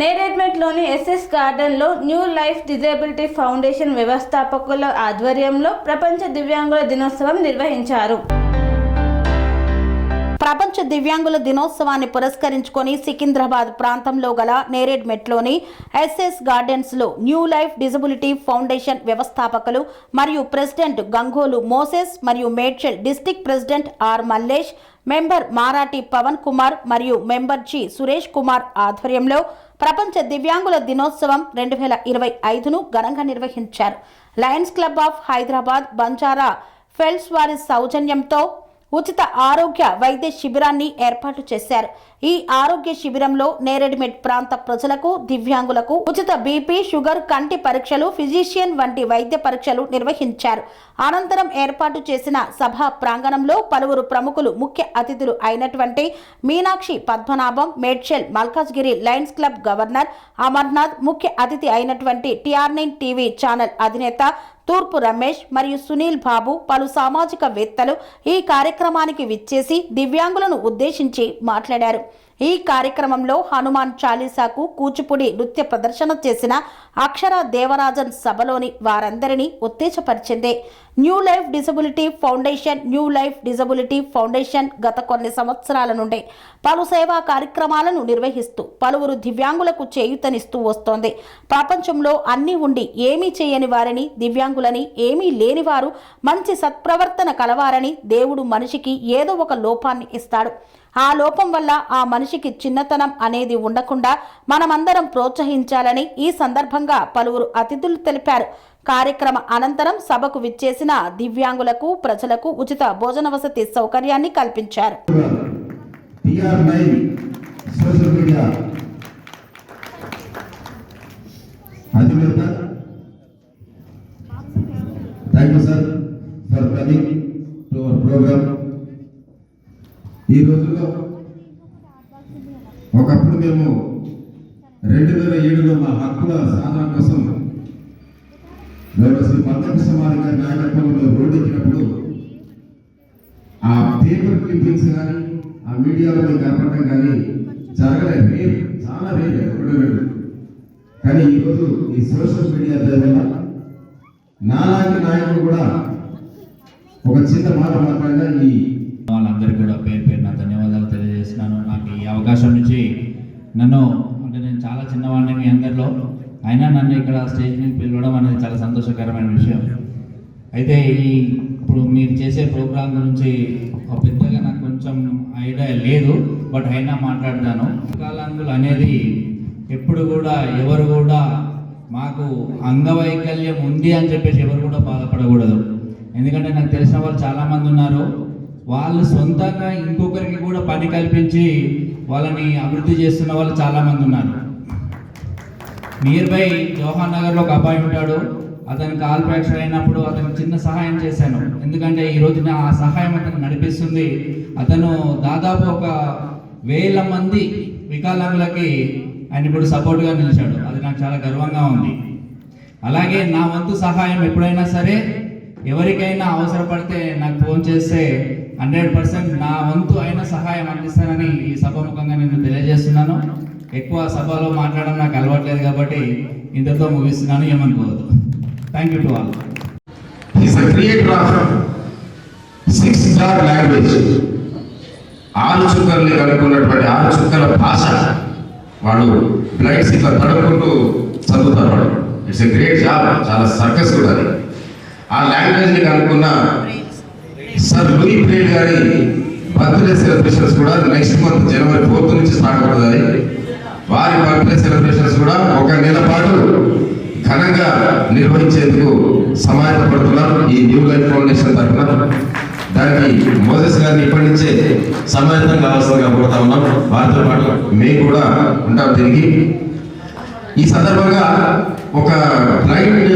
నేరేడ్మెట్లోని SS గార్డెన్లో new life disability foundation వ్యవస్థాపకుల ఆధ్వర్యంలో ప్రపంచ దివ్యాంగుల దినోత్సవం నిర్వహించారు. ప్రపంచ దివ్యాంగుల దినోత్సవాన్ని పురస్కరించుకొని సికింద్రాబాద్ ప్రాంతంలో గల నేరేడ్మెట్లోని ఎస్ఎస్ గార్డెన్స్లో న్యూ లైఫ్ డిజబిలిటీ ఫౌండేషన్ వ్యవస్థాపకులు మరియు ప్రెసిడెంట్ గంగోలు మోసెస్ మరియు Medchal district president R Mallesh, member Marati Pavan Kumar మరియు మెంబర్ జి సురేష్ కుమార్ ఆధ్వర్యంలో ప్రపంచ దివ్యాంగుల దినోత్సవం 2025ను ఘనంగా నిర్వహించారు. Lions club of Hyderabad Banjara feels వారి సౌజన్యంతో ఉచిత ఆరోగ్య వైద్య శిబిరాన్ని ఏర్పాటు చేశారు. ఈ ఆరోగ్య శిబిరంలో నేరేడ్మెట్ ప్రాంత ప్రజలకు, దివ్యాంగులకు ఉచిత బీపీ, షుగర్, కంటి పరీక్షలు, ఫిజిషియన్ వంటి వైద్య పరీక్షలు నిర్వహించారు. అనంతరం ఏర్పాటు చేసిన సభా ప్రాంగణంలో పలువురు ప్రముఖులు ముఖ్య అతిథులు అయినటువంటి Meenakshi Padmanabham, Medchal Malkajgiri Lions club governor Amarnath, ముఖ్య అతిథి అయినటువంటి TR9 టీవీ ఛానల్ అధినేత తూర్పు రమేష్ మరియు సునీల్ బాబు, పలు సామాజిక వేత్తలు ఈ కార్యక్రమానికి విచ్చేసి దివ్యాంగులను ఉద్దేశించి మాట్లాడారు. ఈ కార్యక్రమంలో హనుమాన్ చాలీసాకు కూచిపూడి నృత్య ప్రదర్శన చేసిన అక్షర దేవరాజన్ సభలోని వారందరినీ ఉత్తేజపరిచింది. న్యూ లైఫ్ డిజబిలిటీ ఫౌండేషన్ గత కొన్ని సంవత్సరాల నుండి పలు సేవా కార్యక్రమాలను నిర్వహిస్తూ పలువురు దివ్యాంగులకు చేయూతనిస్తూ వస్తోంది. ప్రపంచంలో అన్నీ ఉండి ఏమీ చేయని వారిని, దివ్యాంగులని, ఏమీ లేని వారు మంచి సత్ప్రవర్తన కలవారని దేవుడు మనిషికి ఏదో ఒక లోపాన్ని ఇస్తాడు. ఆ లోపం వల్ల ఆ మనిషికి చిన్నతనం అనేది ఉండకుండా మనమందరం ప్రోత్సహించాలని ఈ సందర్భంగా పలువురు అతిథులు తెలిపారు. కార్యక్రమ అనంతరం సభకు విచ్చేసిన దివ్యాంగులకు, ప్రజలకు ఉచిత భోజన వసతి సౌకర్యాన్ని కల్పించారు. ఈ రోజుల్లో ఒకప్పుడు మేము 2007లో మా హక్కుల సాధన కోసం శ్రీ మందకృష్ణ మాదిగ గారి నాయకత్వంలో రోడ్డు ఎక్కినప్పుడు ఆ పేపర్ క్లిప్పింగ్స్ కానీ ఆ మీడియాలో కనపడటం కానీ జరగలేదు. చాలా రేరు. కానీ ఈరోజు ఈ సోషల్ మీడియా ద్వారా నాలాంటి నాయకులు కూడా ఒక చిన్న మాట మాట్లాడినా ఈ వాళ్ళందరికీ కూడా పేరు పేరున ధన్యవాదాలు తెలియజేస్తున్నాను. నాకు ఈ అవకాశం నుంచి నేను చాలా చిన్నవాడిని మీ అందరిలో, అయినా నన్ను ఇక్కడ స్టేజ్ మీద పిలవడం అనేది చాలా సంతోషకరమైన విషయం. అయితే ఇప్పుడు మీరు చేసే ప్రోగ్రాం గురించి పెద్దగా నాకు కొంచెం ఐడియా లేదు, బట్ అయినా మాట్లాడతాను. వికలాంగులు అనేది ఎప్పుడు కూడా ఎవరు కూడా మాకు అంగవైకల్యం ఉంది అని చెప్పేసి ఎవరు కూడా బాధపడకూడదు. ఎందుకంటే నాకు తెలిసిన వాళ్ళు చాలామంది ఉన్నారు, వాళ్ళు సొంతంగా ఇంకొకరికి కూడా పని కల్పించి వాళ్ళని అభివృద్ధి చేస్తున్న వాళ్ళు చాలామంది ఉన్నారు. నియర్ బై జవహర్ నగర్లో ఒక అబ్బాయి ఉంటాడు, అతనికి కాల్ ఫ్రాక్చర్ అయినప్పుడు అతనికి చిన్న సహాయం చేశాను. ఎందుకంటే ఈ రోజున ఆ సహాయం అతను నడిపిస్తుంది. అతను దాదాపు ఒక 1000 మంది వికలాంగులకి ఆయన ఇప్పుడు సపోర్ట్గా నిలిచాడు. అది నాకు చాలా గర్వంగా ఉంది. అలాగే నా వంతు సహాయం ఎప్పుడైనా సరే ఎవరికైనా అవసరపడితే నాకు ఫోన్ చేస్తే 100% నా వంతు అయిన సహాయం అందిస్తానని ఈ సభాముఖంగా నేను తెలియజేస్తున్నాను. ఎక్కువ సభలో మాట్లాడడం నాకు అలవాట్లేదు కాబట్టి ఇంతతో ముగిస్తున్నాను, ఏమనుకోవద్దు. Thank you to all. Is the creator of 6 star language. 6 చుక్కల్ని కనుక్కున్నటువంటి 6 చుక్కల భాష వాడు బ్లైండ్స్ ఇట్లా తడుపుకుంటూ చదువుతారు. వాడు ఇట్స్ ఎ గ్రేట్ జాబ్. చాలా సర్కస్ కూడా అది. ఆ లాంగ్వేజ్ని కనుక్కున్న సర్ లూయి బ్రెయిల్ గారి బర్త్డే సెలబ్రేషన్స్ కూడా నెక్స్ట్ మంత్ జనవరి 4th నుంచి స్టార్ట్ అవుతుంది. వారి బర్త్డే సెలబ్రేషన్స్ కూడా 1 నెల పాటు ఘనంగా నిర్వహించేందుకు సమాయత్తపడుతున్నారు ఈ న్యూ లైఫ్ ఫౌండేషన్ తరఫున. దానికి మోసెస్ గారిని ఇప్పటి నుంచే సమాయత్తం కావాల్సిందిగా కోరుతా ఉన్నాం. వారితో పాటు మేము కూడా ఉంటాం దీనికి. ఈ సందర్భంగా ఒక బ్లైండ్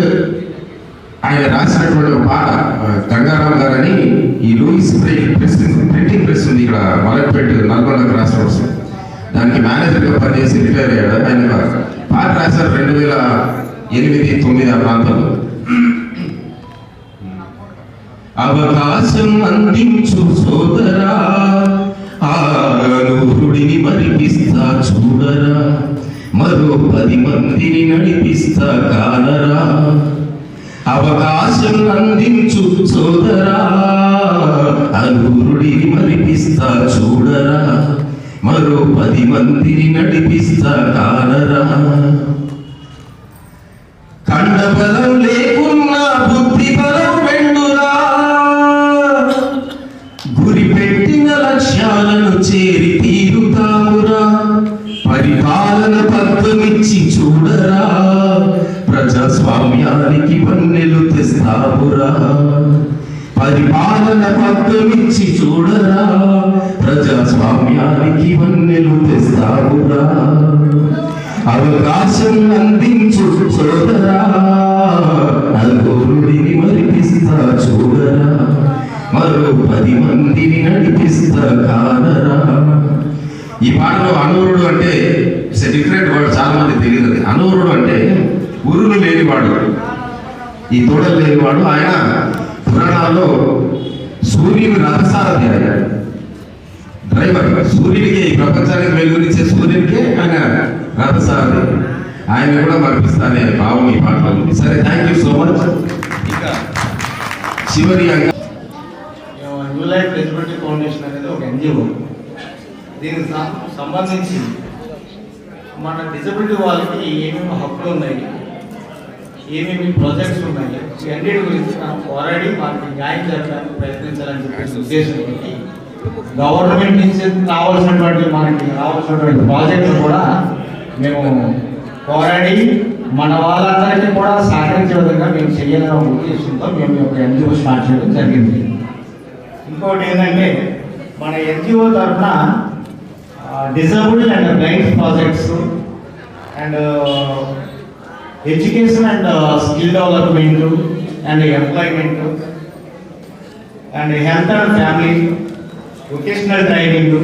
ఆయన రాసినటువంటి ఒక పాట గంగారాం గారని ఈ లూయిస్ ప్రింటింగ్ ప్రెస్ ఉంది ఇక్కడ మలక్పేట నల్గొండ క్రాస్ రోడ్స్, దానికి మేనేజర్గా పనిచేసి రిటైర్ అయ్యాడు. ఆయన పాట రాశారు 2008-9 ఆ ప్రాంతంలో. అవకాశం అందించు సోదరా, ఆ నూరుడిని మరిపిస్తా చూడరా, మరో 10 మందిని నడిపిస్తా కానరా, అవకాశం అందించు సోదరా, అనుగురుడిని మరిపిస్తా చూడరా, మరో 10 మందిని నడిపిస్తా కానరా. కండబలం లేకున్నా బుద్ధి బలం వెండురా, గురి పెట్టిన లక్ష్యాలను చేరి తీరుతామురా, పరిపాలన పద్ధమిచ్చి చూడరా, ప్రజాస్వామ్యానికి వన్నెలు తెస్తామురా, పరిపాలన పద్ధమిచ్చి చూడరా, ప్రజాస్వామ్యానికి వన్నెలు తెస్తామురా, అవకాశం అందించు సోదరా, అనుగురుడిని మరిపిస్తా చూడరా, మరో 10 మందిని నడిపిస్తా కానరా. ఈ పాటలో అనూరుడు అంటే డిఫరెంట్ వర్డ్, చాలా మంది తెలియదు. అనూరుడు అంటే ఉరులు లేనివాడు, ఈ తోడలు లేనివాడు. ఆయన పురాణాల్లో సూర్యుని రథసారథి, ఆయన డ్రైవర్. సూర్యుడికి, ఈ ప్రపంచానికి వెలుగునిచ్చే సూర్యుడికి ఆయన రథసారథి. ఆయన కూడా మరిపిస్తానే భావం ఈ పాటలో ఉంది. సరే, థ్యాంక్ యూ సో మచ్. ఇంకా చివరి న్యూ లైఫ్ డిజబిలిటీ ఫౌండేషన్ అనేది ఒక ఎన్జిఓ. దీనికి సంబంధించి మన డిజబిలిటీ వాళ్ళకి ఏమేమి హక్కులు ఉన్నాయి, ఏమేమి ప్రాజెక్ట్స్ ఉన్నాయి, అన్నిటి గురించి మనం పోరాడి మనకి న్యాయం జరగడానికి ప్రయత్నించాలని చెప్పేసి ఉద్దేశంతో గవర్నమెంట్ నుంచి రావాల్సినటువంటి ప్రాజెక్టులు కూడా మేము పోరాడి మన వాళ్ళందరికీ కూడా సహకరించే విధంగా మేము చేయాలనే ఉద్దేశంతో మేము ఒక ఎన్జిఓ స్టార్ట్ చేయడం జరిగింది. ఇంకోటి ఏంటంటే, మన ఎన్జిఓ తరఫున disabled and blind projects and education and skill development and employment and health and family, vocational training,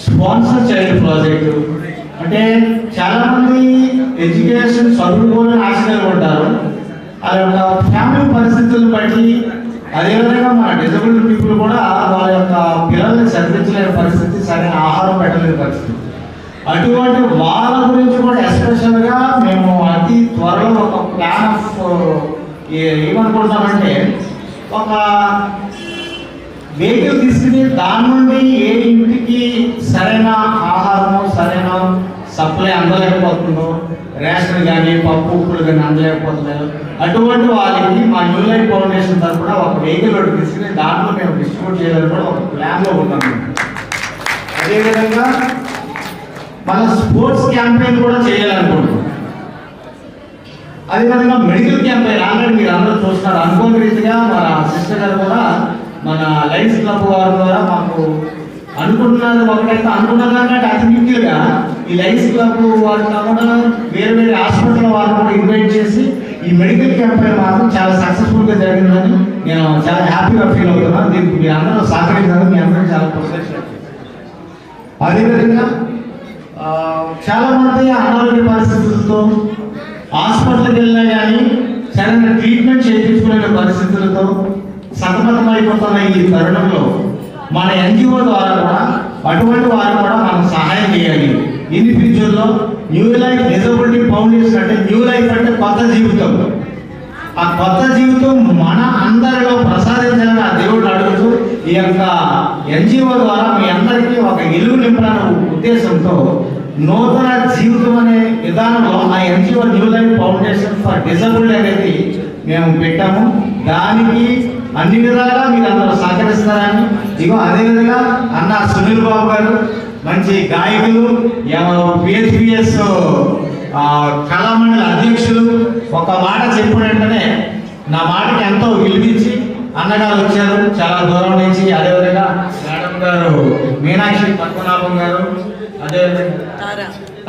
sponsor child project. అంటే చాలామంది ఎడ్యుకేషన్ చదువుకోని ఆశలు ఉంటారు. వాళ్ళ యొక్క ఫ్యామిలీ పరిస్థితులను బట్టి, అదేవిధంగా మన డిజబుల్డ్ పీపుల్ కూడా వాళ్ళ యొక్క పిల్లల్ని చదివించలేని పరిస్థితి, సరైన ఆహారం పెట్టలేని పరిస్థితి. అటువంటి వాళ్ళ గురించి కూడా ఎస్పెషల్గా మేము అతి త్వరలో ఒక ప్లాన్ ఆఫ్ ఏమనుకుంటామంటే, ఒక వెహికల్ తీసుకుని దాని నుండి ఏ ఇంటికి సరైన ఆహారము, సరైన సప్లై అందలేకపోతుందో, రేషన్ కానీ పప్పు ఉప్పులు కానీ అందలేకపోతున్నాయో అటువంటి వాళ్ళకి మా న్యూ లైఫ్ ఫౌండేషన్ తరఫున ఒక వెహికల్ ఒకటి తీసుకుని దాంట్లో మేము డిస్ట్రిబ్యూట్ చేయాలని కూడా ఒక ప్లాన్లో ఉన్నాము. అదేవిధంగా మన స్పోర్ట్స్ క్యాంపెయిన్ కూడా చేయాలనుకుంటున్నాం. అదేవిధంగా మెడికల్ క్యాంపెయిన్ ఆల్రెడీ మీరు అందరూ చూస్తున్నారు. అనుకోని రీతిగా మన సిస్టర్ గారు కూడా మన లయన్స్ క్లబ్ వారి ద్వారా మాకు అనుకుంటున్నది ఒకటైతే అనుకున్నదాకా అతి ముఖ్యంగా ఈ లయన్స్ క్లబ్ వారు కాకుండా వేరే వేరే హాస్పిటల్ వారు కూడా ఇన్వైట్ చేసి ఈ మెడికల్ క్యాంపెయిన్ మాత్రం చాలా సక్సెస్ఫుల్గా జరిగిందని నేను చాలా హ్యాపీగా ఫీల్ అవుతున్నాను. దీనికి మీరు అందరూ సహకరించారు, మీ అందరూ చాలా ప్రోత్సహించారు. అదేవిధంగా చాలామంది అనారోగ్య పరిస్థితులతో హాస్పిటల్కి వెళ్ళినా కానీ సరైన ట్రీట్మెంట్ చేయించుకునే పరిస్థితులతో సతమతమైపోతున్న ఈ తరుణంలో మన ఎన్జిఓ ద్వారా కూడా అటువంటి వారు కూడా మనం సహాయం చేయాలి. ఇన్ ఫ్యూచర్లో న్యూ లైఫ్ డిజబిలిటీ ఫౌండేషన్ అంటే న్యూ లైఫ్ అంటే కొత్త జీవితం. ఆ కొత్త జీవితం మన అందరిలో ప్రసాదించాలని ఆ దేవుడు అడుగుతూ ఈ యొక్క ఎన్జిఓ ద్వారా మీ అందరికీ ఒక ఇల్లు నింపాలనే ఉద్దేశంతో నూతన జీవితం అనే విధానంలో ఆ NGO new life foundation for disabled అనేది మేము పెట్టాము. దానికి అన్ని విధాలుగా మీరు అందరూ సహకరిస్తారని ఇగో అదేవిధంగా అన్న సునీల్ బాబు గారు మంచి గాయకులు, పిహెచ్పిఎస్ కళామండలి అధ్యక్షులు, ఒక మాట చెప్పిన వెంటనే నా మాటకి ఎంతో విలువించి అన్నగారు వచ్చారు చాలా దూరం నుంచి. అదేవిధంగా మేడం గారు మీనాక్షి పద్మనాభం గారు, అదేవిధంగా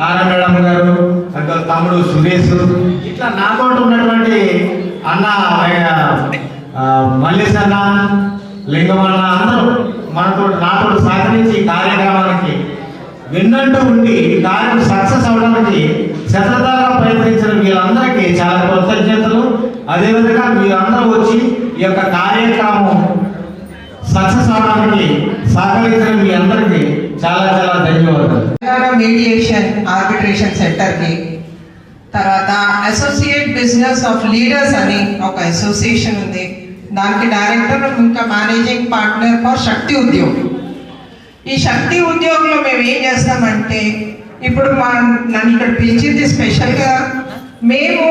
తారా మేడం గారు, తమ్ముడు సురేష్, ఇట్లా నాతో ఉన్నటువంటి అన్న మల్లేశ్ అన్న, లింగమన్న అందరూ నాతో సహకరించి కార్యక్రమానికి విన్నట్టు ఉండి కార్యం సక్సెస్ అవడానికి శతదాగా ప్రయత్నించిన వీళ్ళందరికీ చాలా కృతజ్ఞతలు. అదేవిధంగా మీరందరూ వచ్చి ఈ యొక్క కార్యక్రమం సక్సెస్ అవడానికి సహకరించిన మీ అందరికీ చాలా చాలా ధన్యవాదాలు. తెలంగాణ మీడియేషన్ ఆర్బిట్రేషన్ సెంటర్కి, తర్వాత అసోసియేట్ బిజినెస్ ఆఫ్ లీడర్స్ అని ఒక అసోసియేషన్ ఉంది, దానికి డైరెక్టర్ ఇంకా మేనేజింగ్ పార్ట్నర్ ఫర్ శక్తి ఉద్యోగ్. ఈ శక్తి ఉద్యోగంలో మేము ఏం చేస్తామంటే, ఇప్పుడు నన్ను ఇక్కడ పిలిచింది స్పెషల్గా మేము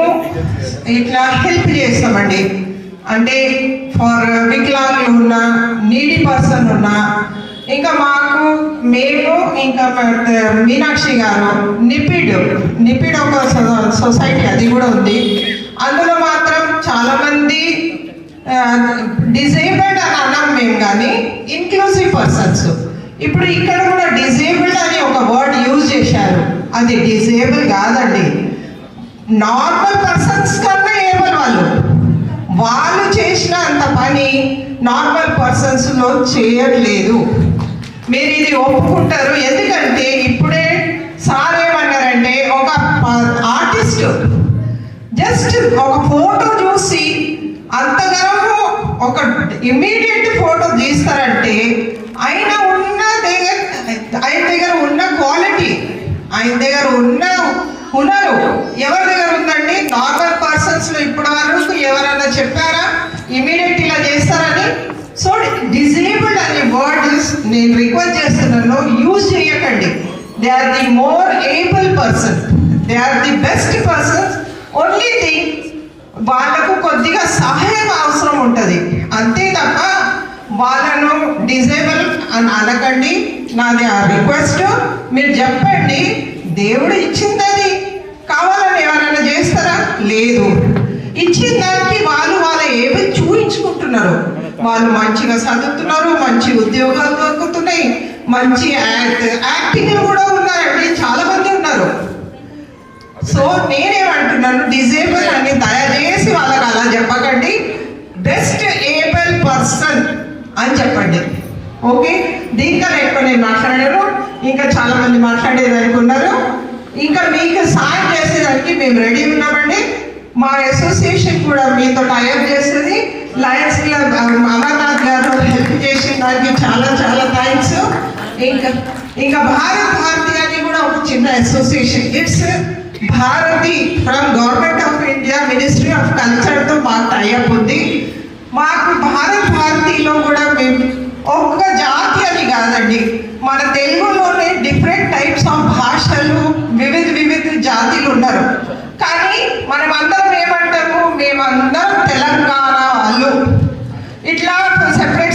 ఇట్లా హెల్ప్ చేస్తామండి. అంటే ఫర్ వికలాంగులు ఉన్న, నీడీ పర్సన్ ఉన్నా, ఇంకా మేము ఇంకా మీనాక్షి గారు నిపిడ్ ఒక సొసైటీ అది కూడా ఉంది. అందులో మాత్రం చాలామంది డిజేబుల్డ్ అని అన్నాం మేము, కానీ ఇన్క్లూసివ్ పర్సన్స్. ఇప్పుడు ఇక్కడ కూడా డిజేబుల్డ్ అని ఒక వర్డ్ యూజ్ చేశారు, అది డిజేబుల్ కాదండి. నార్మల్ పర్సన్స్ కన్నా ఏబుల్ వాళ్ళు చేసిన అంత పని నార్మల్ పర్సన్స్లో చేయట్లేదు. మీరు ఇది ఒప్పుకుంటారు. ఎందుకంటే ఇప్పుడే సార్ ఏమన్నారంటే, ఒక ఆర్టిస్ట్ జస్ట్ ఒక ఫోటో చూసి అంతగానో ఒక ఇమ్మీడియట్ ఫోటో తీస్తారంటే ఆయన దగ్గర ఉన్న క్వాలిటీ, ఆయన దగ్గర ఉన్నారు ఎవరి దగ్గర ఉందండి? నార్మల్ పర్సన్స్లో ఇప్పటి వరకు ఎవరైనా చెప్పారా ఇమీడియట్ ఇలా చేస్తారని? సో డిజేబుల్డ్ అనే వర్డ్ నేను రిక్వెస్ట్ చేస్తున్నాను, యూజ్ చేయకండి. They are the more able person, they are the best persons. Only thing వాళ్ళకు కొద్దిగా సహాయం అవసరం ఉంటుంది, అంతే తప్ప వాళ్ళను డిజేబుల్ అని అనకండి. నాది ఆ రిక్వెస్ట్. మీరు చెప్పండి, దేవుడు ఇచ్చింది అది కావాలని ఎవరైనా చేస్తారా? లేదు. ఇచ్చిన దానికి వాళ్ళు ఏమి చూపించుకుంటున్నారు. వాళ్ళు మంచిగా చదువుతున్నారు, మంచి ఉద్యోగాలు దొరుకుతున్నాయి, మంచి యాక్టింగ్ కూడా ఉన్నారండి, చాలా మంది ఉన్నారు. సో నేనేమంటున్నాను, డిజేబుల్ అని దయచేసి వాళ్ళకి అలా చెప్పకండి, బెస్ట్ ఏబుల్ పర్సన్ అని చెప్పండి. ఓకే, దీనికన్నా ఎక్కువ నేను మాట్లాడాను, ఇంకా చాలా మంది మాట్లాడేదానికి ఉన్నారు. ఇంకా మీకు సాయం చేసేదానికి మేము రెడీ ఉన్నామండి. మా అసోసియేషన్ కూడా మీతో టైఅప్ చేస్తుంది. లయన్స్ క్లబ్ అమర్నాథ్ గారు హెల్ప్ చేసిన దానికి చాలా చాలా థ్యాంక్స్. ఇంకా భారతి అని కూడా ఒక చిన్న association, it's Bharati from government of India, ministry of కల్చర్తో మాకు టైఅప్ ఉంది. మాకు భారతిలో కూడా మేము ఒక్క జాతి అని కాదండి, మన తెలుగులోనే డిఫరెంట్ టైప్స్ ఆఫ్ భాషలు, వివిధ జాతిలు ఉన్నారు. కానీ మనం అందరం ఏమంటాము, మేమందరం తెలంగాణ వాళ్ళు. ఇట్లా సెపరేట్.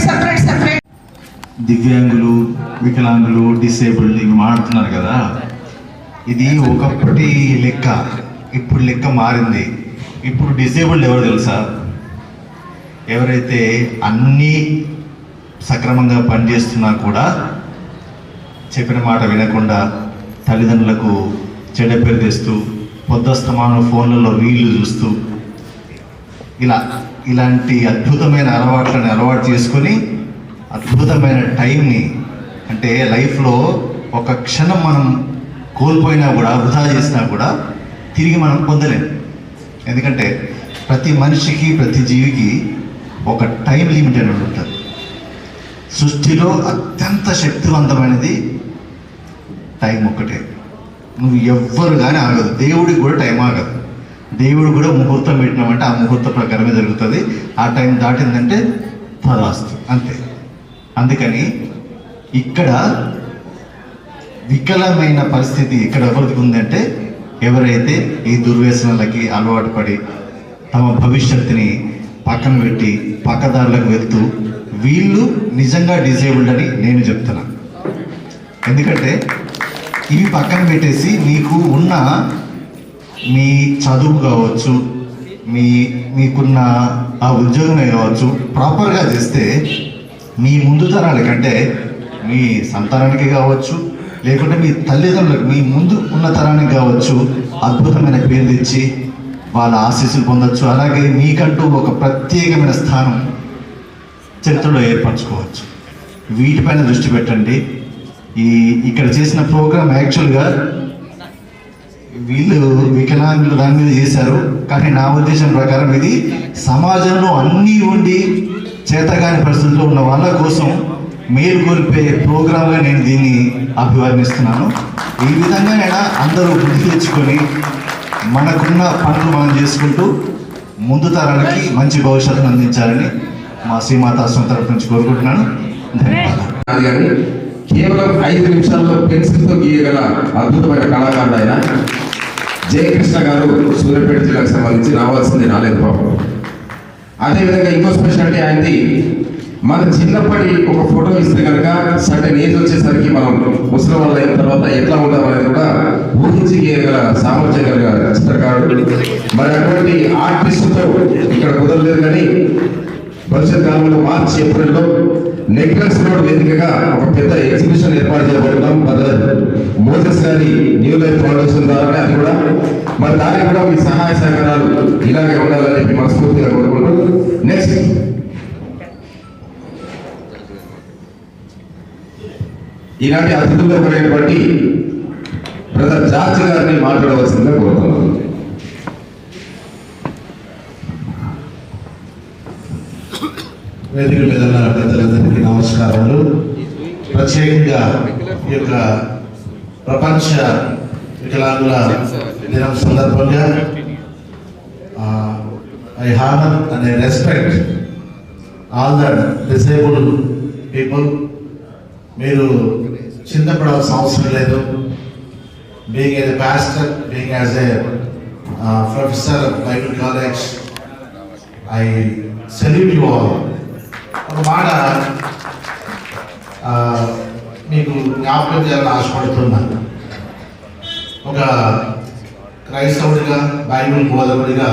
దివ్యాంగులు, వికలాంగులు, డిసేబుల్డ్ ఇవి మాట్లాడుతున్నారు కదా, ఇది ఒకప్పటి లెక్క, ఇప్పుడు లెక్క మారింది. ఇప్పుడు డిసేబుల్డ్ ఎవరు తెలుసా? ఎవరైతే అన్నీ సక్రమంగా పనిచేస్తున్నా కూడా చెప్పిన మాట వినకుండా తల్లిదండ్రులకు చెడ్డ పేరు తెస్తూ, పొద్దస్తమానం ఫోన్లలో రీళ్లు చూస్తూ, ఇలాంటి అద్భుతమైన అలవాట్లను అలవాటు చేసుకొని అద్భుతమైన టైంని, అంటే లైఫ్లో ఒక క్షణం మనం కోల్పోయినా కూడా, వృధా చేసినా కూడా తిరిగి మనం పొందలేం. ఎందుకంటే ప్రతి మనిషికి, ప్రతి జీవికి ఒక టైం లిమిట్ అనేది ఉంటుంది. సృష్టిలో అత్యంత శక్తివంతమైనది టైం ఒక్కటే. నువ్వు ఎవ్వరు కానీ ఆగదు, దేవుడికి కూడా టైం ఆగదు. దేవుడు కూడా ముహూర్తం పెట్టినామంటే ఆ ముహూర్త ప్రకారమే జరుగుతుంది. ఆ టైం దాటిందంటే తదాస్తు, అంతే. అందుకని ఇక్కడ వికలమైన పరిస్థితి ఇక్కడ ఎవరికి ఉందంటే, ఎవరైతే ఈ దుర్వ్యసనాలకి అలవాటు పడి తమ భవిష్యత్తుని పక్కన పెట్టి పక్కదారులకు వెళ్తూ, వీళ్ళు నిజంగా డిజేబుల్డ్ అని నేను చెప్తున్నా. ఎందుకంటే ఇవి పక్కన పెట్టేసి మీకు ఉన్న మీ చదువు కావచ్చు, మీకున్న ఆ ఉద్యోగమే కావచ్చు, ప్రాపర్గా చేస్తే మీ ముందు తరాలకంటే మీ సంతానానికి కావచ్చు, లేకుంటే మీ తల్లిదండ్రులకు, మీ ముందు ఉన్న తరానికి కావచ్చు, అద్భుతమైన పేరు తెచ్చి వాళ్ళ ఆశీస్సులు పొందొచ్చు. అలాగే మీకంటూ ఒక ప్రత్యేకమైన స్థానం చరిత్రలో ఏర్పరచుకోవచ్చు. వీటిపైన దృష్టి పెట్టండి. ఇక్కడ చేసిన ప్రోగ్రామ్ యాక్చువల్గా వీళ్ళు వికలాంగులు దాని మీద చేశారు, కానీ నా ఉద్దేశం ప్రకారం ఇది సమాజంలో అన్నీ ఉండి చేతగాని పరిస్థితుల్లో ఉన్న వాళ్ళ కోసం మేలుకొల్పే ప్రోగ్రాంగా నేను దీన్ని అభివర్ణిస్తున్నాను. ఈ విధంగా అందరూ బుద్ధి తెచ్చుకొని మనకున్న పనులు మనం చేసుకుంటూ ముందు తరాలకి మంచి భవిష్యత్తును అందించాలని మా శ్రీమాతాశ్రమం తరపు నుంచి కోరుకుంటున్నాను. ధన్యవాదాలు. కానీ కేవలం 5 నిమిషాల్లో పెన్సిల్తో గీయగల అద్భుతమైన కళాకారుడు ఆయన. జయకృష్ణ గారు సూర్యాపేట జిల్లాకు సంబంధించి రావాల్సింది రాలేదు పాపం. అదేవిధంగా ఇంకో స్పెషాలిటీ ఆయనది, మన చిన్నప్పటి ఒక ఫోటో ఇస్తే కనుక సర్టెన్ ఏజ్ వచ్చేసరికి మనం ముసలి వాళ్ళు అయిన తర్వాత ఎట్లా ఉంటామనేది కూడా ఊహించి గీయగల సామర్థ్యం కలిగిన చిత్రకారుడు. మరి అటువంటి ఆర్టిస్టుతో ఇక్కడ కుదరలేదు, కానీ భవిష్యత్ కాలంలో మార్చి ఏప్రిల్లో నెక్లెస్ రోడ్ వేదికగా ఒక పెద్ద ఎగ్జిబిషన్ ఏర్పాటు చేయబడుతున్నాం. బ్రదర్ మోసెస్ గారి న్యూ లైఫ్ ఫౌండేషన్ ద్వారానే అది కూడా. మరి దానికి కూడా మీ సహాయ సహకారాలు ఇలాగే ఉండాలని చెప్పి మనస్ఫూర్తిగా కోరుకుంటూ నెక్స్ట్ ఈనాటి అతిథుల్లో ఒకరైనటువంటి బ్రదర్ జార్జ్ గారిని మాట్లాడవలసిందిగా కోరుతున్నాను. వేదిక మీద ఉన్న పెద్దలందరికీ నమస్కారాలు. ప్రత్యేకంగా ఈ యొక్క ప్రపంచ వికలాంగుల దినం సందర్భంగా I honour and I respect all the disabled people. మీరు చింతపడాల్సిన అవసరం లేదు. Being as a pastor, being as a professor Bible college, I salute you all. ఒక మాట మీకు జ్ఞాపకం చేయాలని ఆశపడుతున్నాను. ఒక క్రైస్తవుడిగా, బైబిల్ బోధకుడిగా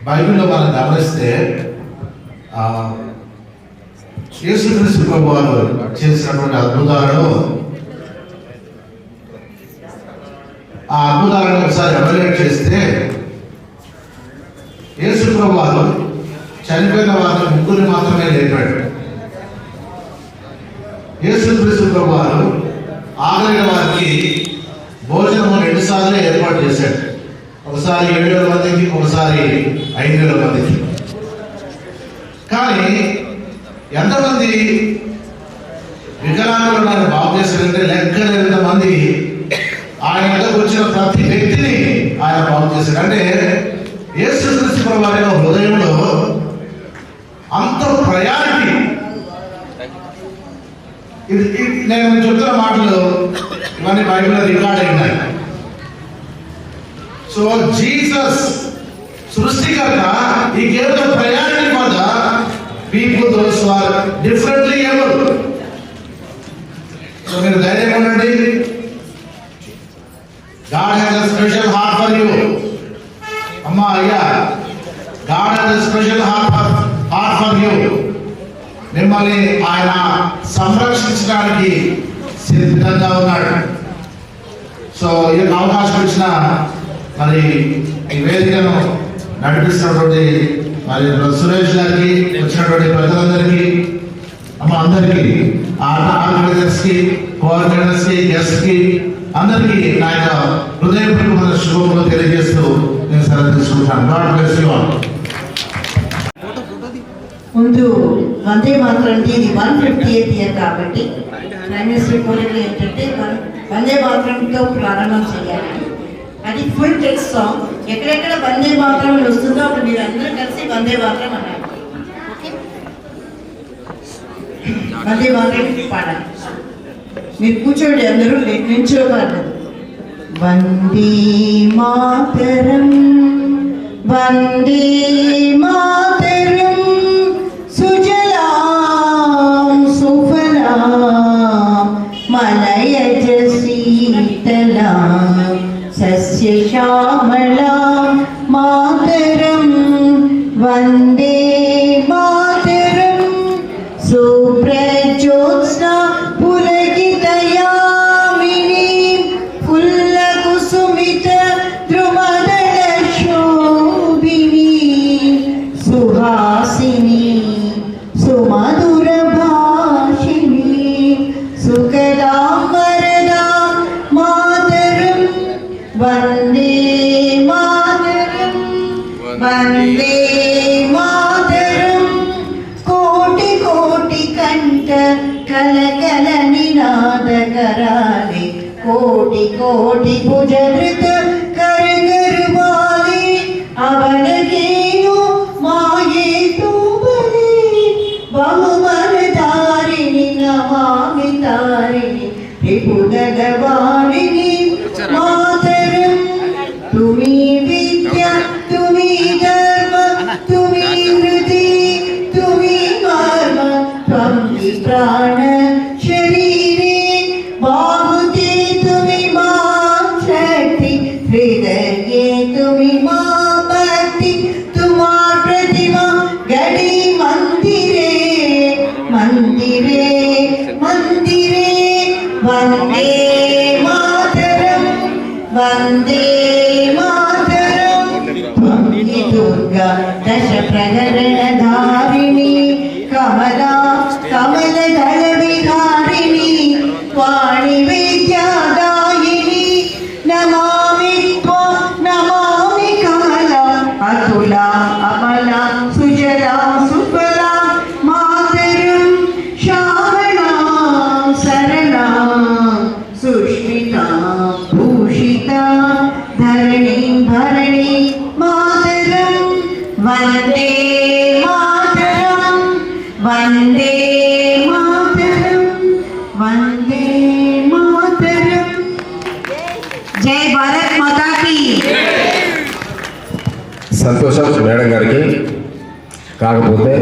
బైబిల్లో మనం గమనిస్తే యేసుక్రీస్తు ప్రభువారు చేసినటువంటి అద్భుతాలను ఆ అద్భుతాలను ఒకసారి ఎవాల్యుయేట్ చేస్తే యేసు ప్రభువారు చనిపోయిన వారిని ముగ్గురిని మాత్రమే లేపాడు. యేసుక్రీస్తు ప్రభువారు ఆఖరి వారికి భోజనము 2 సార్లు ఏర్పాటు చేశాడు. ఒకసారి 7,000 మందికి, ఒకసారి 5,000 మందికి. కానీ ఎంతమంది వికలాంగులను ఆయన బాగు చేశాడంటే లెక్కలేనంత మంది ఆయన దగ్గరకు వచ్చిన ప్రతి వ్యక్తిని ఆయన బాగు చేశాడు. అంటే యేసుక్రీస్తు ప్రభువారి హృదయంలో అంత ప్రయారిటీ. ఇది నేను చెప్తున్న మాటలు ఇవన్నీ బైబిల్లో రికార్డ్ అయినాయి. సో జీసస్ సృష్టికర్త ఈ కేవలం priority for the people those who are differently able. So మీరు ధైర్యంగా ఉండండి. God has a special heart for you. అమ్మా అయ్యా, God has a special heart for you. మిమ్మల్ని ఆయన సంరక్షించడానికి సిద్ధంగా ఉన్నాడు. సో ఈ అవకాశం ఇచ్చిన మరి ఈ వేదికను నడిపిస్తున్నటువంటి మరి సురేష్ గారికి, వచ్చినటువంటి ప్రజలందరికీ, అందరికీ, ఆర్గనైజర్స్ కి, కోఆర్డినేటర్స్ కి, గెస్ట్ కి అందరికీ నా యొక్క హృదయపూర్వక శుభములు తెలియజేస్తూ నేను సెలవు తీసుకుంటాను. God bless you all. ముందు వందే మాతరంకి ఇది 158th ఇయర్ కాబట్టి ప్రైమ్ మినిస్టర్ కోరిక ఏంటంటే వందే మాతరంతో ప్రారంభం చేయాలి. అది ఫుల్ టెక్స్ట్ సాంగ్. ఎక్కడెక్కడ వందే మాతరం వస్తుందో అప్పుడు మీరు అందరూ కలిసి వందే మాతరం అన్నారు. వందే మాతరం పాడాలి. మీరు కూర్చోండి, అందరూ నిల్చోవాలి. వందే మాతరం, వందే మాతరం, సుజలాం సుఫలాం మలయజ శీతలాం సస్యశ్యామలాం మాతరం వందే మాతరం సుప్రజ్యోత్స్నా పులకితయామినీ ఫుల్లకుసుమిత ద్రుమదళ శోభినీ సుహా कोटि भुजधृत कर कर वाली अवन केनु माये तू बली बहुमन धारिणी नमामि तारिणी त्रिपुरगवारिणी मातरम तुमी विद्या तुमी धर्म तुमी हृदि तुमी कर्म त्वं हि प्राण शरीरे बाहुते तुमी मां शक्ति हृदये तुमी मां भक्ति तुम्हार प्रतिमा गढ़ी मंदिरे मंदिरे मंदिरे वंदे मातरम वंदे मातरम त्वं हि दुर्गा दश प्रहरण धारिणी कमला कमलदल विहारिणी वाणी विद्यादायिनी नमामि त्वं नमामि कमला अतुला अमला सुजला सुफला मातरं श्यामला सरला सुष्मिता भूषिता धरणीं भरणीं मातरं वन्दे मातरं वन्दे मातरं वन्दे मातरं जय भारत माता की సంతోషం మేడం గారికి. కాకపోతే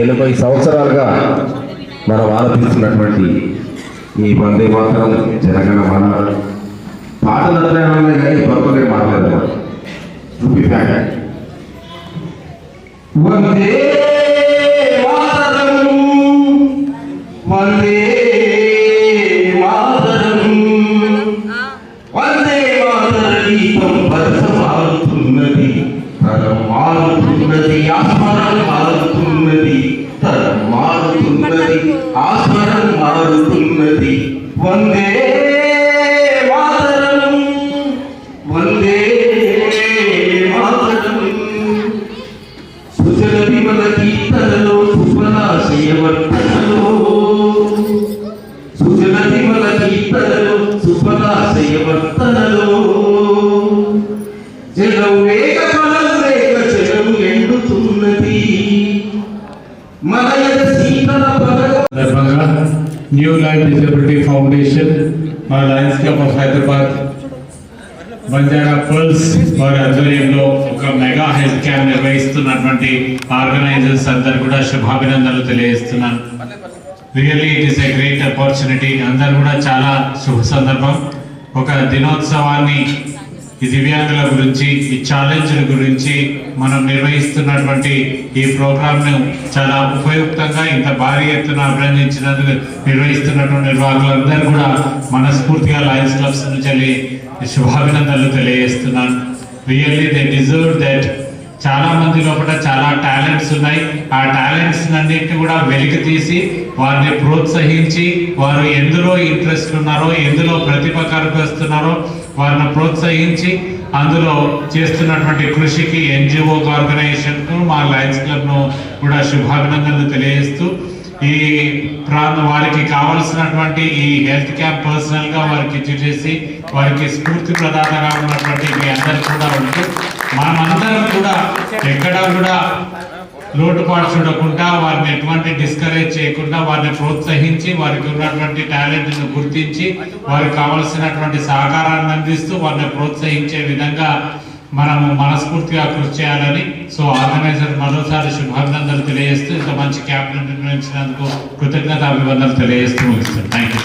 80 సంవత్సరాలుగా మనం ఆలోచిస్తున్నటువంటి ఈ వందే మాతరం జనగణ మన పాటలు అర్థమే కానీ పక్కనే మాట్లాడదాం. వందే మాతరం వందే మాతరం వందే మాతర గీతం వరుస మారుతున్నది తరం మారుతున్నది ఆస్మరం మారుతున్నది తరం మారుతున్నది ఆస్మరం మారుతున్నది వందే మాతరం వందే మాతరం సుజల విమల గీతలలో సుఫలాశయవర్తనలో సుజల విమల గీతలలో సుఫలాశయవర్తనలో జలం వేగ ఫలం వేగ జలము ఎండుతున్నది మలయద శీతల సందర్భంగా న్యూ లైఫ్ డిజబిలిటీ ఫౌండేషన్ మన Lions club of Hyderabad Banjara pulse వారి ఆధ్వర్యంలో ఒక మెగా హెల్త్ క్యాంప్ నిర్వహిస్తున్నటువంటి ఆర్గనైజర్స్ అందరు కూడా శుభాభినందనలు తెలియజేస్తున్నాను. Really it is a great opportunity. అందరు కూడా చాలా శుభ సందర్భం. ఒక దినోత్సవాన్ని ఈ దివ్యాంగుల గురించి ఈ ఛాలెంజ్ల గురించి మనం నిర్వహిస్తున్నటువంటి ఈ ప్రోగ్రామ్ను చాలా ఉపయుక్తంగా ఇంత భారీ ఎత్తున అభినందించినందుకు నిర్వహిస్తున్నటువంటి నిర్వాహకులందరూ కూడా మనస్ఫూర్తిగా లయన్స్ క్లబ్స్ నుంచి శుభాభినందనలు తెలియజేస్తున్నాను. Really they deserve that. చాలా మంది లోపల చాలా టాలెంట్స్ ఉన్నాయి. ఆ టాలెంట్స్ అన్నింటినీ కూడా వెలికి తీసి వారిని ప్రోత్సహించి వారు ఎందులో ఇంట్రెస్ట్ ఉన్నారో ఎందులో ప్రతిభ కనిపిస్తున్నారో వారిని ప్రోత్సహించి అందులో చేస్తున్నటువంటి కృషికి ఎన్జిఓ ఆర్గనైజేషన్కు మా లయన్స్ క్లబ్ను కూడా శుభాభినందనలు తెలియజేస్తూ ఈ వారికి కావాల్సినటువంటి ఈ హెల్త్ క్యాంప్ పర్సనల్గా వారికి ఇచ్చేసి వారికి స్ఫూర్తి ప్రదాతగా ఉన్నటువంటి మీ అందరికీ కూడా ఉంటూ మనమందరం కూడా ఎక్కడా కూడా లోటుపాటు చూడకుండా వారిని ఎటువంటి డిస్కరేజ్ చేయకుండా వారిని ప్రోత్సహించి వారికి ఉన్నటువంటి టాలెంట్ను గుర్తించి వారికి కావలసినటువంటి సహకారాన్ని అందిస్తూ వారిని ప్రోత్సహించే విధంగా మనము మనస్ఫూర్తిగా కృషి చేయాలని సో ఆర్గనైజర్ మరోసారి శుభాభినందనలు తెలియజేస్తూ ఇంత మంచి క్యాంప్ నిర్వహించినందుకు కృతజ్ఞత అభివందనలు తెలియజేస్తూ ముగిస్తాను. Thank you.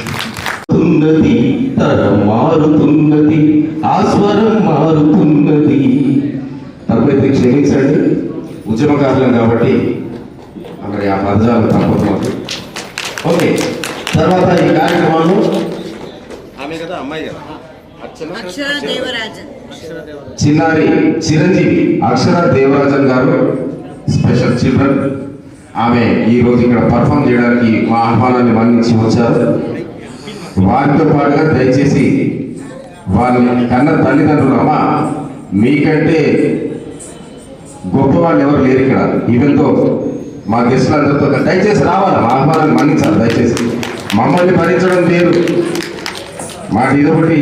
తరం మారుతున్నది ఆస్వరం మారుతున్నది. తప్పైతే క్షమించండి, ఉద్యమకారులం కాబట్టి మరి ఆ పదాలు తప్పదు. ఓకే, తర్వాత ఈ కార్యక్రమాలు చిన్నారి చిరంజీవి అక్షర దేవరాజన్ గారు స్పెషల్ చిల్డ్రన్. ఆమె ఈ రోజు ఇక్కడ పర్ఫామ్ చేయడానికి మా ఆహ్వానాన్ని మన్నించి వచ్చారు. వారితో పాటుగా దయచేసి వారిని కన్న తల్లిదండ్రులు, అమ్మ మీకంటే గొప్ప వాళ్ళు ఎవరు లేరు ఇక్కడ. ఈవెన్తో మా గెస్టులందరితో దయచేసి రావాలి, మా ఆహ్వానాన్ని మన్నించాలి. దయచేసి మమ్మల్ని భరించడం లేదు. మాకు ఇదొకటి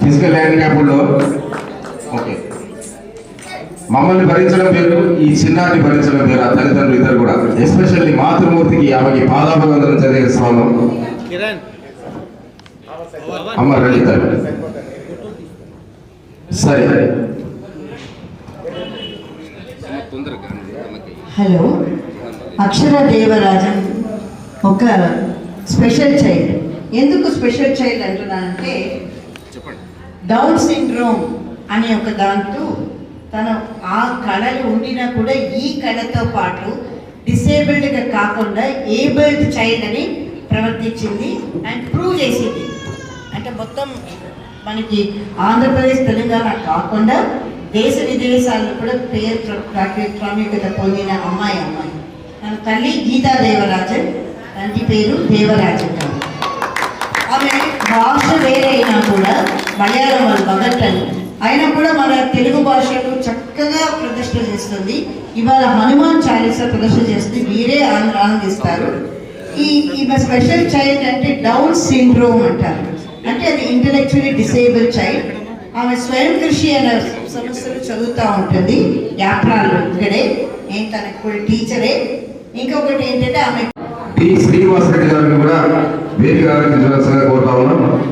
ఫిజికల్ హ్యాండిక్యాప్లో ఓకే మమ్మల్ని భరించడం వేరు, ఈ చిన్నాన్ని భరించడం వేరు. ఆ తల్లిదండ్రులు ఇద్దరు కూడా ఎస్పెషల్లీ మాతృమూర్తికి ఆమెకి పాదాభివందనం చదివేస్తున్నాను. అమ్మ రండి తల్లి. సరే హలో, అక్షర దేవరాజన్ ఒక స్పెషల్ చైల్డ్. ఎందుకు స్పెషల్ చైల్డ్ అంటున్నానంటే డౌన్ సిండ్రోమ్ అనే ఒక దాంతో తను ఆ కళలు ఉండినా కూడా ఈ కళతో పాటు డిసేబుల్డ్గా కాకుండా ఏబుల్డ్ చైల్డ్ అని ప్రవర్తించింది అండ్ ప్రూవ్ చేసింది. అంటే మొత్తం మనకి ఆంధ్రప్రదేశ్ తెలంగాణ కాకుండా దేశ విదేశాల్లో కూడా ప్రాముఖ్యత పొందిన అమ్మాయి. తన తల్లి గీతా దేవరాజన్, తండ్రి పేరు దేవరాజన్ గారు. ఆమె భాష వేరే అయినా కూడా మలయాళం వాళ్ళు మగట్టని అయినా కూడా మన తెలుగు భాషను చక్కగా ప్రదర్శన చేస్తుంది. ఇవాళ హనుమాన్ చాలీసా ప్రదర్శన చేస్తుంది, మీరే ఆనందిస్తారు. ఈమె స్పెషల్ చైల్డ్ అంటే డౌన్ సిండ్రోమ్ అంటారు. అంటే అది ఇంటలెక్చువల్లీ డిసేబుల్ చైల్డ్. ఆమె స్వయం కృషి అనే సంస్థలు చదువుతూ ఉంటుంది యాప్రాలు ఇక్కడే. నేను తనకు కూడా టీచరే. ఇంకొకటి ఏంటంటే ఆమె టి శ్రీనివాస రెడ్డి గారిని కూడా వేదిక ఆలోచించవలసిందిగా కోరుతా ఉన్నాం.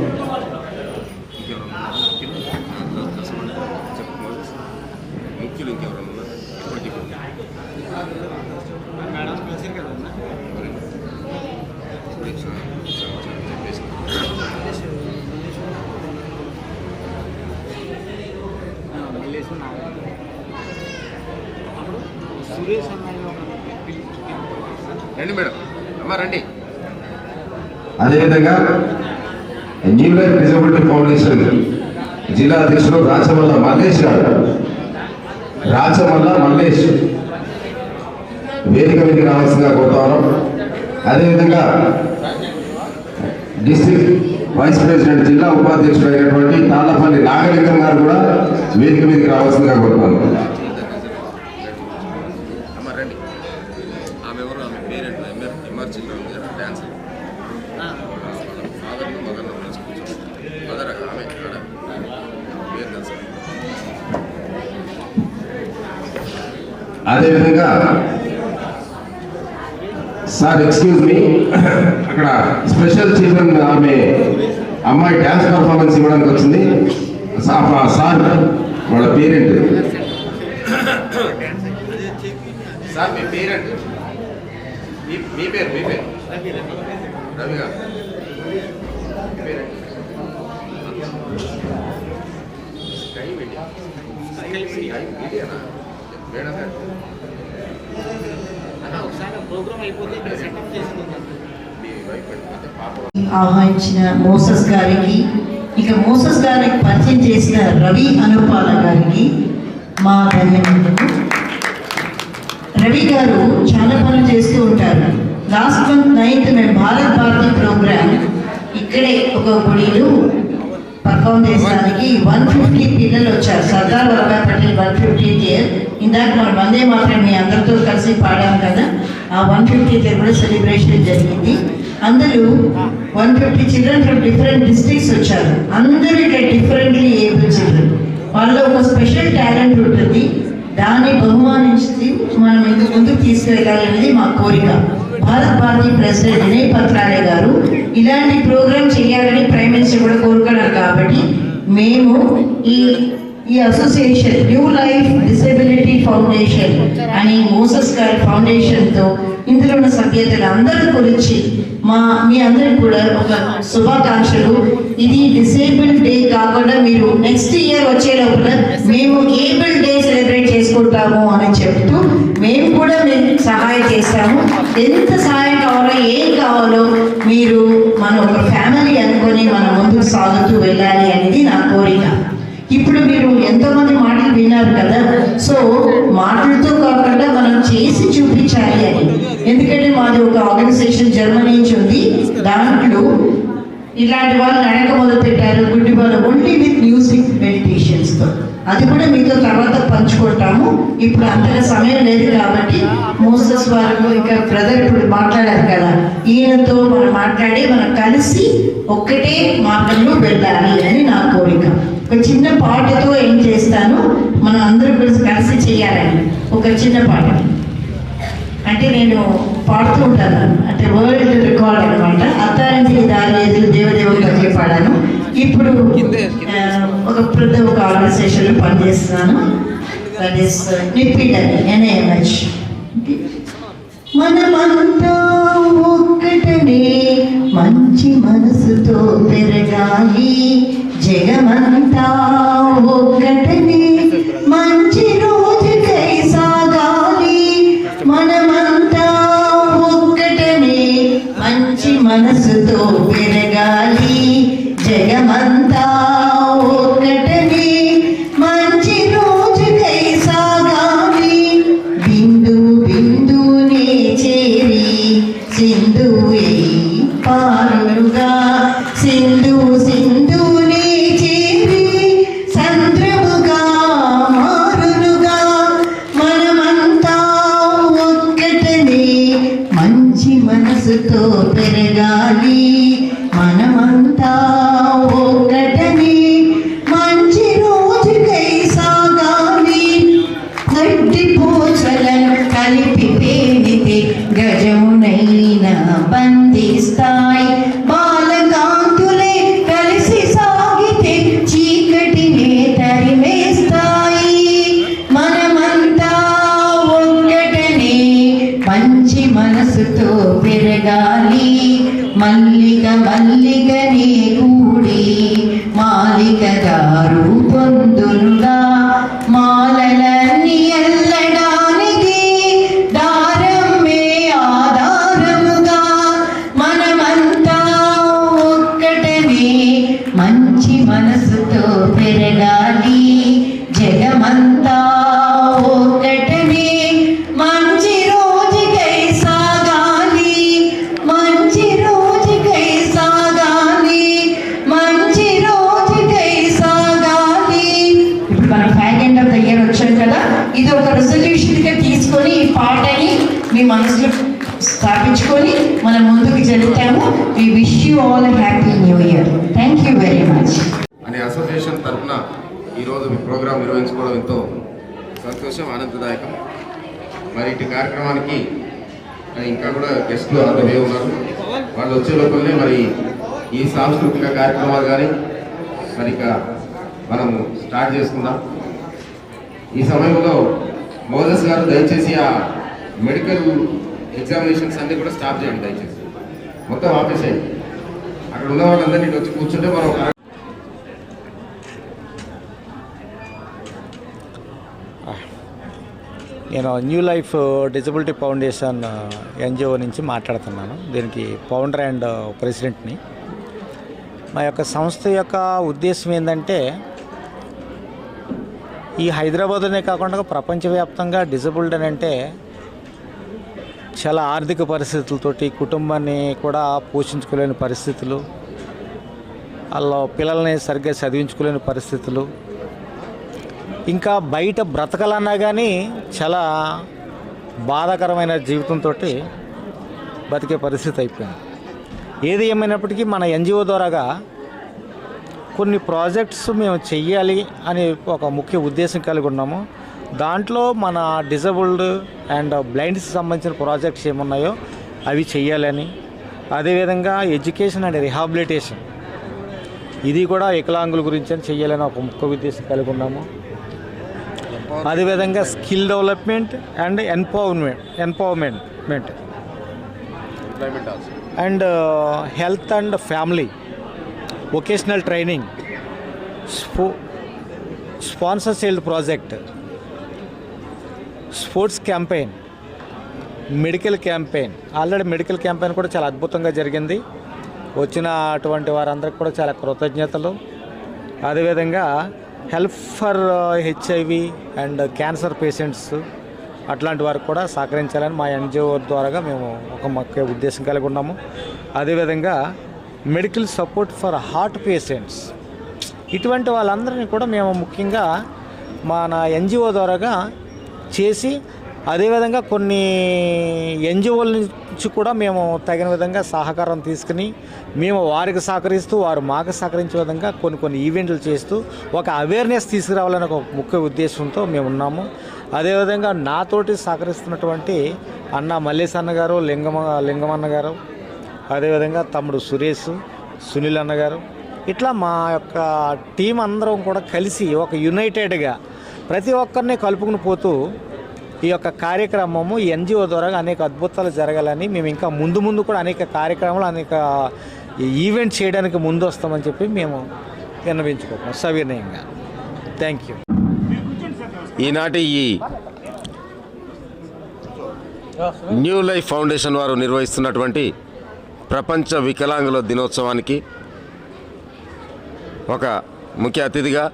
రండి మేడం, అమ్మ రండి. అదేవిధంగా న్యూ లైఫ్ డిజబిలిటీ ఫౌండేషన్ జిల్లా అధ్యక్షుడు రాచమల్ల మల్లేష్ గారు. రాచమల్ల మల్లేష్ వేదిక మీదకి రావాల్సిందిగా కోరుతాను. అదేవిధంగా డిస్ట్రిక్ట్ వైస్ ప్రెసిడెంట్ జిల్లా ఉపాధ్యక్షుడు అయినటువంటి తాళ్ళపల్లి నాగలింగం గారు కూడా వేదిక మీదకి రావాల్సిందిగా కోరుతాను. అదేవిధంగా సార్ ఎక్స్క్యూజ్ మీ, అక్కడ స్పెషల్ చిల్డ్రన్ ఆమె అమ్మాయి డ్యాన్స్ పర్ఫార్మెన్స్ ఇవ్వడానికి వచ్చింది. సార్ వాళ్ళ పేరెంట్ సార్, మీ పేరెంట్ మీ పేరు రవి గారు. ఆహ్వానించిన మోసస్ గారికి, ఇక మోసస్ గారికి పరిచయం చేసిన రవి అనుపాల గారికి మా ధన్యవాదాలు. రవి గారు చాలా పనులు చేస్తూ ఉంటారు. లాస్ట్ మంత్ 9th మేము భారత్ భారతి ప్రోగ్రామ్ ఇక్కడే ఒక గుడిలో పర్ఫామ్ చేసడానికి 150 పిల్లలు వచ్చారు. Sardar Vallabhbhai Patel 150th year. ఇందాక మనం వందే మాత్రం మీ అందరితో కలిసి పాడాం కదా, ఆ 150th ఇయర్ కూడా సెలబ్రేషన్ జరిగింది. అందరూ 150 చిల్డ్రన్ ఫ్రమ్ డిఫరెంట్ డిస్ట్రిక్ట్స్ వచ్చారు. అందరూ ఇక్కడ డిఫరెంట్లీ ఏబుల్ చిల్డ్రన్. వాళ్ళలో ఒక స్పెషల్ టాలెంట్ ఉంటుంది, దాన్ని బహుమానించి మనం ఇంత ముందుకు తీసుకువెళ్ళాలనేది మా కోరిక. భారత్ భారతి ప్రెసిడెంట్ వినయ్ పత్రాలే గారు ఇలాంటి ప్రోగ్రామ్ చేయాలని ప్రైమ్ మినిస్టర్ కూడా కోరుకున్నారు. కాబట్టి మేము ఈ association new life disability foundation అని మోసస్ గారి ఫౌండేషన్తో ఇందులో ఉన్న సభ్యతలు అందరి గురించి మీ అందరికి కూడా ఒక శుభాకాంక్షలు. ఇది డిసేబుల్ డే కాకుండా మీరు నెక్స్ట్ ఇయర్ వచ్చే లోపల మేము ఏబుల్ డే సెలబ్రేట్ చేసుకుంటాము అని చెప్తూ మేము కూడా మీకు సహాయం చేస్తాము. ఎంత సహాయం కావాలో ఏం కావాలో మీరు మన ఒక ఫ్యామిలీ అనుకొని మనం ముందుకు సాగుతూ వెళ్ళాలి అనేది నా కోరిక. ఇప్పుడు మీరు ఎంతోమంది మాటలు విన్నారు కదా, సో మాటలతో కాకుండా మనం చేసి చూపించాలి అని. ఎందుకంటే మాది ఒక ఆర్గనైజేషన్ జర్మనీ నుంచి ఉంది, దాంట్లో ఇలాంటి వాళ్ళు నడక మొదలు పెట్టారు గుడ్డి వాళ్ళు ఓన్లీ విత్ మ్యూజిక్ మెడిటేషన్స్తో. అది కూడా మీతో తర్వాత పంచుకుంటాము. ఇప్పుడు అంతగా సమయం లేదు కాబట్టి మోసెస్ వారు ఇంకా బ్రదర్ ఇప్పుడు మాట్లాడారు కదా, ఈయనతో మనం మాట్లాడి మనం కలిసి ఒక్కటే మార్గంలో వెళ్ళాలి అని నా కోరిక. ఒక చిన్న పాటతో ఏం చేస్తాను, మనం అందరూ కలిసి చేయాలని ఒక చిన్న పాట. అంటే నేను పాడుతూ ఉంటాను, అంటే వరల్డ్ రికార్డ్ అనమాట. అత్తారింటికి దారి ఎదురు దేవదేవుడికి పాడాను. ఇప్పుడు ఒక ఆర్గనైజేషన్లో పనిచేస్తున్నాను, దట్ ఈస్ నిప్పిడ్ అని NAMH. మనమంతా ఒక్కటనే మంచి మనసుతో పెరగాలి, జగమంతా ఒక్కటనే మంచి రోజుకై సాగాలి. మనమంతా ఒక్కటనే మంచి మనసుతో పెరగాలి, జగమంతా ఒక్కటనే మంచి రోజుకై సాగాలి. బిందు బిందునే చేరి సింధువే పారుగా, సింధు సింధునే చేరి సంద్రముగా మారునుగా. మనమంతా ఒక్కటనే మంచి మనసుతో పెరగాలి, మనమంతా ఒక్కటనే మంచి రోజుకై సాగాలి. గడ్డి పూసలను కలిపి పేనితే గజమునైనా బంధిస్తాయి, బాలకాంతులే కలిసి సాగితే చీకటినే తరిమేస్తాయి. మనమంతా ఒక్కటనే మంచి మనసుతో పెరగాలి, మల్లిక మల్లికనే కూడి మాలిక దారు పొందునుగా. మాలలన్నీ ఎల్లడానికి దారమే ఆధారముగా. మనమంతా ఒక్కటనే మంచి మనసుతో పెరగాలి, జగమంతా ఒక్కటనే మంచి రోజుకై సాగాలి, మంచి రోజుకై సాగాలి, మంచి రోజుకై సాగాలి. ఇప్పుడు మన fag end of the year వచ్చాం కదా, ఇది ఒక రెజల్యూషన్గా తీసుకొని ఈ పాటని మీ మనసులో స్థాపించుకొని మనం ముందుకు జరుగుతాము. We wish you all happy new year. Thank you very much. అనే అసోసియేషన్ తరఫున ఈరోజు మీ ప్రోగ్రాం నిర్వహించుకోవడం ఎంతో సంతోషం, ఆనందదాయకం. మరి ఇటు కార్యక్రమానికి ఇంకా కూడా గెస్టులు అందరూ ఉన్నారు. వాళ్ళు వచ్చే లోపలనే మరి ఈ సాంస్కృతిక కార్యక్రమాలు కానీ మరి ఇక మనం స్టార్ట్ చేసుకుందాం. ఈ సమయంలో మోజస్ గారు దయచేసి ఆ మెడికల్ ఎగ్జామినేషన్స్ అన్నీ కూడా స్టాప్ చేయండి, దయచేసి మొత్తం ఆపేసేయండి. అక్కడ ఉన్న వాళ్ళందరినీ వచ్చి కూర్చుంటే మనం నేను new life disability foundation NGO నుంచి మాట్లాడుతున్నాను. దీనికి ఫౌండర్ అండ్ ప్రెసిడెంట్ని. మా యొక్క సంస్థ యొక్క ఉద్దేశం ఏంటంటే ఈ హైదరాబాద్లోనే కాకుండా ప్రపంచవ్యాప్తంగా డిజబుల్డ్ అని అంటే చాలా ఆర్థిక పరిస్థితులతోటి కుటుంబాన్ని కూడా పోషించుకోలేని పరిస్థితులు, వాళ్ళ పిల్లల్ని సరిగ్గా చదివించుకోలేని పరిస్థితులు, ఇంకా బయట బ్రతకాలన్నా కానీ చాలా బాధాకరమైన జీవితంతో బతికే పరిస్థితి అయిపోయింది. ఏది ఏమైనప్పటికీ మన NGO ద్వారాగా కొన్ని ప్రాజెక్ట్స్ మేము చెయ్యాలి అని ఒక ముఖ్య ఉద్దేశం కలిగి ఉన్నాము. దాంట్లో మన డిజబుల్డ్ అండ్ బ్లైండ్స్కి సంబంధించిన ప్రాజెక్ట్స్ ఏమున్నాయో అవి చెయ్యాలని, అదేవిధంగా ఎడ్యుకేషన్ అండ్ రిహాబిలిటేషన్ ఇది కూడా వికలాంగుల గురించి అని చెయ్యాలని ఒక ముఖ్య ఉద్దేశం కలిగి ఉన్నాము. అదేవిధంగా skill development and empowerment and health and family, vocational training, sponsor child project, sports campaign, medical campaign. Already medical campaign కూడా చాలా అద్భుతంగా జరిగింది. వచ్చిన అటువంటి వారందరికీ కూడా చాలా కృతజ్ఞతలు. అదేవిధంగా help for HIV and cancer patients అట్లాంటి వారికి కూడా సహకరించాలని మా NGO ద్వారా మేము ఒక ముఖ్య ఉద్దేశం కలిగి ఉన్నాము. అదేవిధంగా medical support for heart patients, ఇటువంటి వాళ్ళందరినీ కూడా మేము ముఖ్యంగా మన ఎన్జిఓ ద్వారాగా చేసి అదేవిధంగా కొన్ని ఎన్జిఓల నుంచి కూడా మేము తగిన విధంగా సహకారం తీసుకుని మేము వారికి సహకరిస్తూ వారు మాకు సహకరించే విధంగా కొన్ని ఈవెంట్లు చేస్తూ ఒక అవేర్నెస్ తీసుకురావాలని ఒక ముఖ్య ఉద్దేశంతో మేము ఉన్నాము. అదేవిధంగా నాతోటి సహకరిస్తున్నటువంటి అన్న మల్లేశ్ అన్న గారు, లింగమన్న గారు, అదేవిధంగా తమ్ముడు సురేష్, సునీల్ అన్న గారు, ఇట్లా మా యొక్క టీం అందరం కూడా కలిసి ఒక యునైటెడ్గా ప్రతి ఒక్కరిని కలుపుకుని పోతూ ఈ యొక్క కార్యక్రమము ఎన్జిఓ ద్వారా అనేక అద్భుతాలు జరగాలని మేము ఇంకా ముందు కూడా అనేక కార్యక్రమాలు అనేక ఈవెంట్ చేయడానికి ముందు వస్తామని చెప్పి మేము విన్నవించుకుంటున్నాం సవినయంగా. Thank you. ఈనాటి ఈ న్యూ లైఫ్ ఫౌండేషన్ వారు నిర్వహిస్తున్నటువంటి ప్రపంచ వికలాంగుల దినోత్సవానికి ఒక ముఖ్య అతిథిగా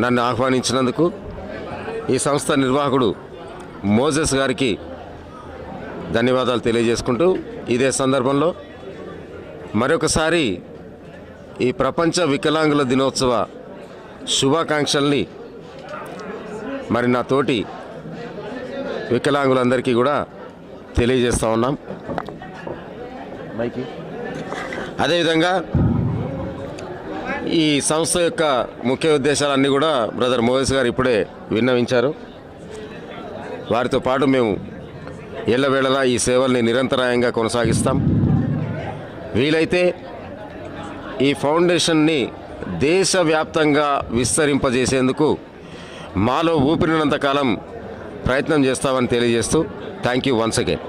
నన్ను ఆహ్వానించినందుకు ఈ సంస్థ నిర్వాహకుడు మోజెస్ గారికి ధన్యవాదాలు తెలియజేసుకుంటూ ఇదే సందర్భంలో మరొకసారి ఈ ప్రపంచ వికలాంగుల దినోత్సవ శుభాకాంక్షల్ని మరి నా తోటి వికలాంగులందరికీ కూడా తెలియజేస్తూ ఉన్నాం. అదేవిధంగా ఈ సంస్థ యొక్క ముఖ్య ఉద్దేశాలన్నీ కూడా బ్రదర్ మోజెస్ గారు ఇప్పుడే విన్నవించారు. వారితో పాటు మేము ఎల్లవేళలా ఈ సేవల్ని నిరంతరాయంగా కొనసాగిస్తాం. వీలైతే ఈ ఫౌండేషన్ని దేశవ్యాప్తంగా విస్తరింపజేసేందుకు మాలో ఊపిరినంత కాలం ప్రయత్నం చేస్తామని తెలియజేస్తూ థ్యాంక్ యూ వన్స్ అగైన్.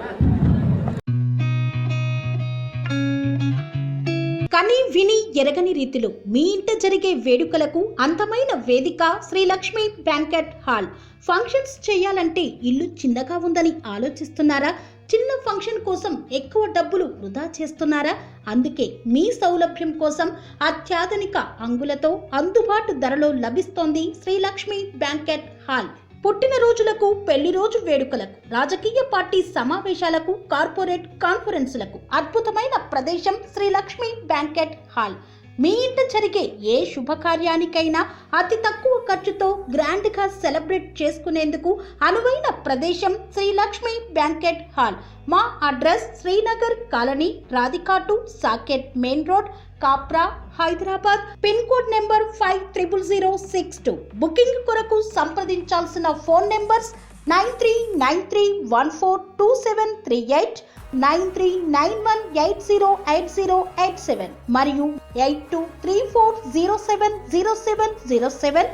కని విని ఎరగని రీతిలో మీ ఇంట జరిగే వేడుకలకు అందమైన వేదిక Shri Lakshmi banquet hall. Functions చేయాలంటే ఇల్లు చిన్నగా ఉందని ఆలోచిస్తున్నారా? చిన్న ఫంక్షన్ కోసం ఎక్కువ డబ్బులు వృధా చేస్తున్నారా? అందుకే మీ సౌలభ్యం కోసం అత్యాధునిక అంగులతో అందుబాటు ధరలో లభిస్తోంది శ్రీ లక్ష్మీ బ్యాంకెట్ హాల్. పుట్టినరోజులకు, పెళ్లి రోజు వేడుకలకు, రాజకీయ పార్టీ సమావేశాలకు, కార్పొరేట్ కాన్ఫరెన్సులకు అద్భుతమైన ప్రదేశం శ్రీ లక్ష్మీ బ్యాంకెట్ హాల్. మీ ఇంట జరిగే ఏ శుభకార్యానికైనా అతి తక్కువ ఖర్చుతో గ్రాండ్ గా సెలబ్రేట్ చేసుకునేందుకు అనువైన ప్రదేశం శ్రీ లక్ష్మీ బ్యాంకెట్ హాల్. మా అడ్రస్ శ్రీనగర్ కాలనీ, రాధికాటు, Saket main road, Kapra, Hyderabad. Pin code number 500062. Booking కొరకు సంప్రదించాల్సిన ఫోన్ నెంబర్స్ 9393142738, 9391808087 మరియు 8234070707.